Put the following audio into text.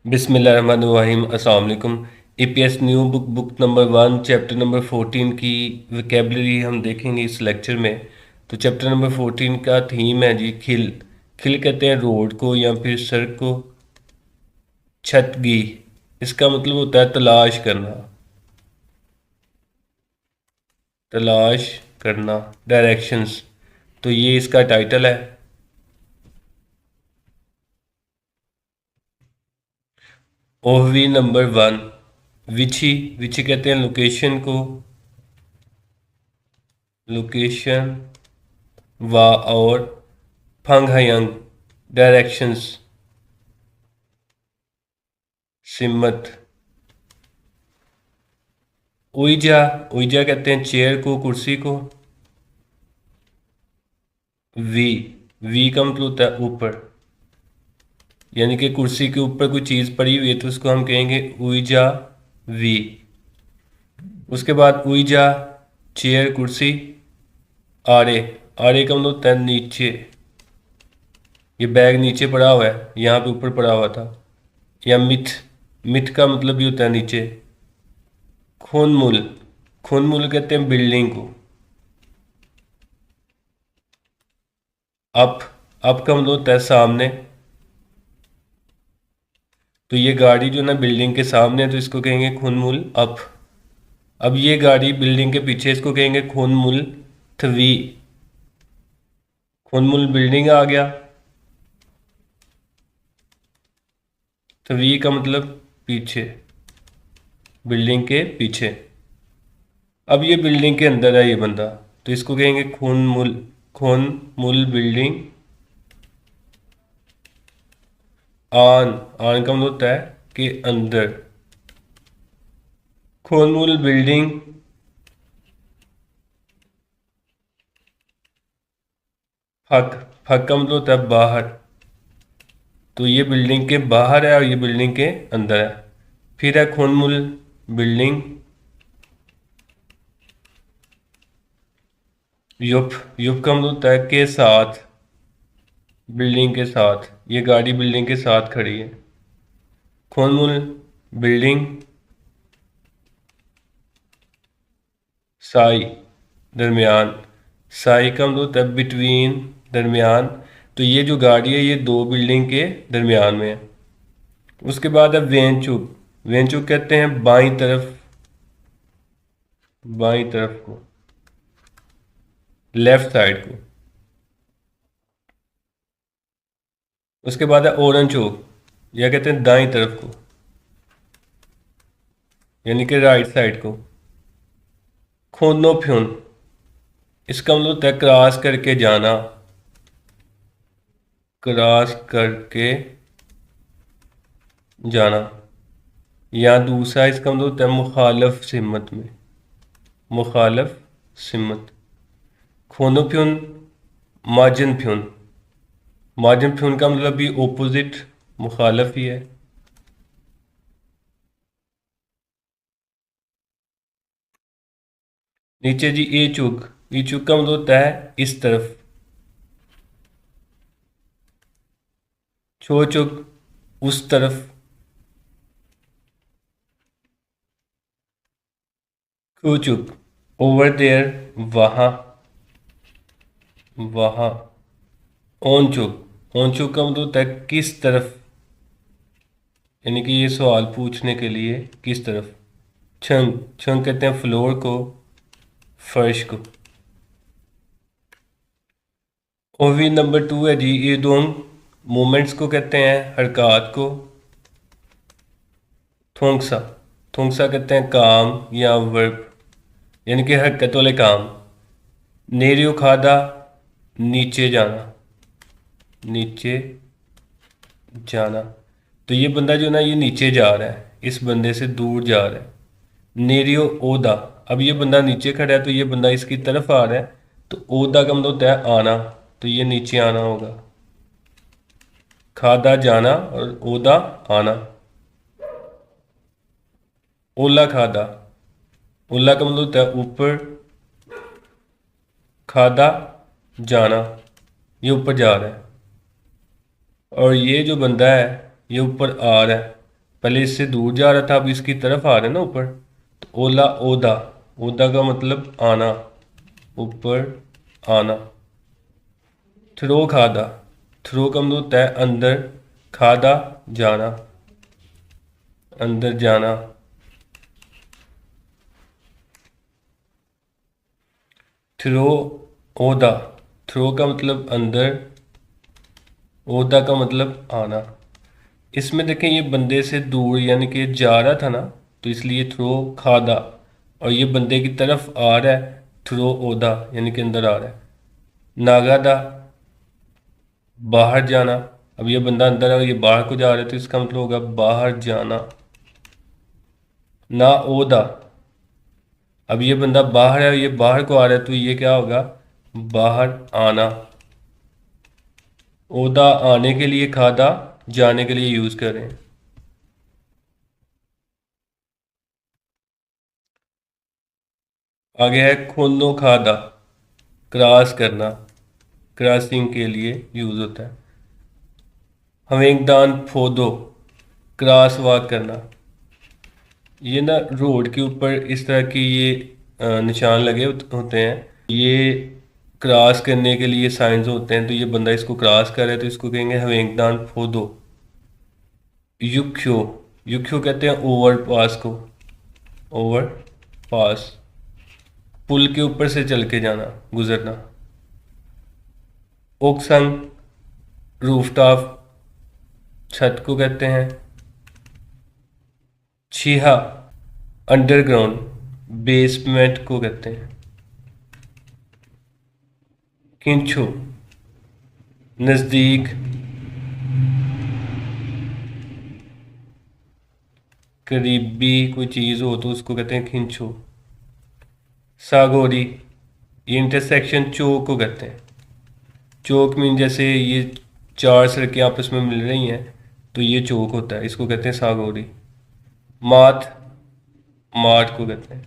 बिस्मिल्लाहिर्रहमानिर्रहीम। अस्सलाम वालेकुम। EPS new book number 1 chapter number 14 की वोकेबलरी हम देखेंगे इस लेक्चर में। तो चैप्टर नंबर 14 का थीम है जी खिल। खिल कहते हैं रोड को या फिर सड़क को। छतगी, इसका मतलब होता है तलाश करना, तलाश करना, डायरेक्शंस। तो ये इसका टाइटल है। ओहवी नंबर 1, विची। विची कहते हैं लोकेशन को, लोकेशन। वा और फंगहयंग, डायरेक्शंस, सिमत। उइजा, उइजा कहते हैं चेयर को, कुर्सी को। वी, वी का मतलब होता है ऊपर, यानी कि कुर्सी के ऊपर कोई चीज़ पड़ी हुई है तो उसको हम कहेंगे उइजा वी। उसके बाद उइजा चेयर कुर्सी। आड़े, आड़े का मतलब होता है नीचे, ये बैग नीचे पड़ा हुआ है, यहाँ पे ऊपर पड़ा हुआ था। या मिथ, मिथ का मतलब भी होता है नीचे। खूनमुल, खूनमुल कहते हैं बिल्डिंग को। अप, अप का मतलब होता है सामने। तो ये गाड़ी जो ना बिल्डिंग के सामने है तो इसको कहेंगे खूनमुल अप। अब ये गाड़ी बिल्डिंग के पीछे, इसको कहेंगे खूनमुल थवी। खूनमुल बिल्डिंग आ गया, थवी का मतलब पीछे, बिल्डिंग के पीछे। अब ये बिल्डिंग के अंदर है ये बंदा, तो इसको कहेंगे खूनमुल, खूनमुल बिल्डिंग। आन, आन का मतलब होता है कि अंदर। खूनमुल बिल्डिंग। फक, फक का मतलब होता है बाहर। तो ये बिल्डिंग के बाहर है और ये बिल्डिंग के अंदर है। फिर है खूनमुल बिल्डिंग। युप, युप का मतलब होता है के साथ, बिल्डिंग के साथ। ये गाड़ी बिल्डिंग के साथ खड़ी है। खूनमुल बिल्डिंग। साई, दरमियान। साई का मतलब होता है बिटवीन, दरमियान। तो ये जो गाड़ी है ये दो बिल्डिंग के दरमियान में है। उसके बाद है वेंचुक। वेंचुक कहते हैं बाईं तरफ, बाईं तरफ को, लेफ्ट साइड को। उसके बाद है ओरन चौक, या कहते हैं दाईं तरफ को, यानी कि राइट साइड को। खोनो फ्यून, इसका मतलब होता है क्रॉस करके जाना, क्रॉस करके जाना। या दूसरा इसका मतलब होता है मुखालफ सिमत में, मुखालफ सिमत। खोनो फ्यून, माजन फ्यून। माजन फ्यून का मतलब भी ओपोजिट, मुखालफ ही है। नीचे जी ए चुक, ई चुक का मतलब होता है इस तरफ। छो चुक, उस तरफ। खू चुक, ओवर देयर, वहाँ, वहाँ। ओन चुक, ओन चुक का मतलब होता है किस तरफ, यानी कि ये सवाल पूछने के लिए किस तरफ। छंग, छंग कहते हैं फ्लोर को, फर्श को। ओवी नंबर 2 है जी ये दोनों मूवमेंट्स को कहते हैं, हरकत को। थोंगसा, थोंगसा कहते हैं काम या वर्ब, यानी कि हरकत वाले काम। नेरियो खादा, नीचे जाना, नीचे जाना। तो ये बंदा जो ना ये नीचे जा रहा है, इस बंदे से दूर जा रहा है। नेरियो ओदा, अब ये बंदा नीचे खड़ा है तो ये बंदा इसकी तरफ आ रहा है। तो ओदा का मतलब होता है आना, तो ये नीचे आना होगा। खादा जाना और ओदा आना। ओला खादा, ओला का मतलब होता है ऊपर, खादा जाना, ये ऊपर जा रहा है। और ये जो बंदा है ये ऊपर आ रहा है, पहले इससे दूर जा रहा था, अब इसकी तरफ आ रहा है ना ऊपर। तो ओला ओदा, ओदा का मतलब आना, ऊपर आना। थ्रो खादा, थ्रो का मतलब होता है अंदर, खादा जाना, अंदर जाना। थ्रो ओदा, थ्रो का मतलब अंदर, ओदा का मतलब आना। इसमें देखें ये बंदे से दूर यानी कि जा रहा था ना, तो इसलिए थ्रो खादा, और ये बंदे की तरफ आ रहा है, थ्रो ओदा यानी कि अंदर आ रहा है। नागादा, बाहर जाना। अब ये बंदा अंदर है और ये बाहर को जा रहा है, तो इसका मतलब होगा बाहर जाना। ना ओदा, अब ये बंदा बाहर है और ये बाहर को आ रहा है, तो ये क्या होगा, बाहर आना। ओदा आने के लिए, खादा जाने के लिए यूज करें। आगे है खोनो खादा, क्रॉस करना, क्रॉसिंग के लिए यूज होता है। हवेंगदान फोदो, क्रॉस वॉक करना। ये ना रोड के ऊपर इस तरह की ये निशान लगे होते हैं, ये क्रॉस करने के लिए साइंस होते हैं। तो ये बंदा इसको क्रॉस कर रहा है, तो इसको कहेंगे हवेंगदान फोदो। युक्यो, युक्यो कहते हैं ओवर पास को, ओवर पास, पुल के ऊपर से चल के जाना, गुजरना। ओकसंग, रूफटॉप, छत को कहते हैं। छिहा, अंडरग्राउंड, बेसमेंट को कहते हैं। किंचो, नज़दीक, करीबी कोई चीज़ हो तो उसको कहते हैं खिंचो। सागोरी, ये इंटरसेक्शन चौक को कहते हैं। चौक मीन जैसे ये चार सड़कें आपस में मिल रही हैं, तो ये चौक होता है, इसको कहते हैं सागोरी। माथ, माठ को कहते हैं।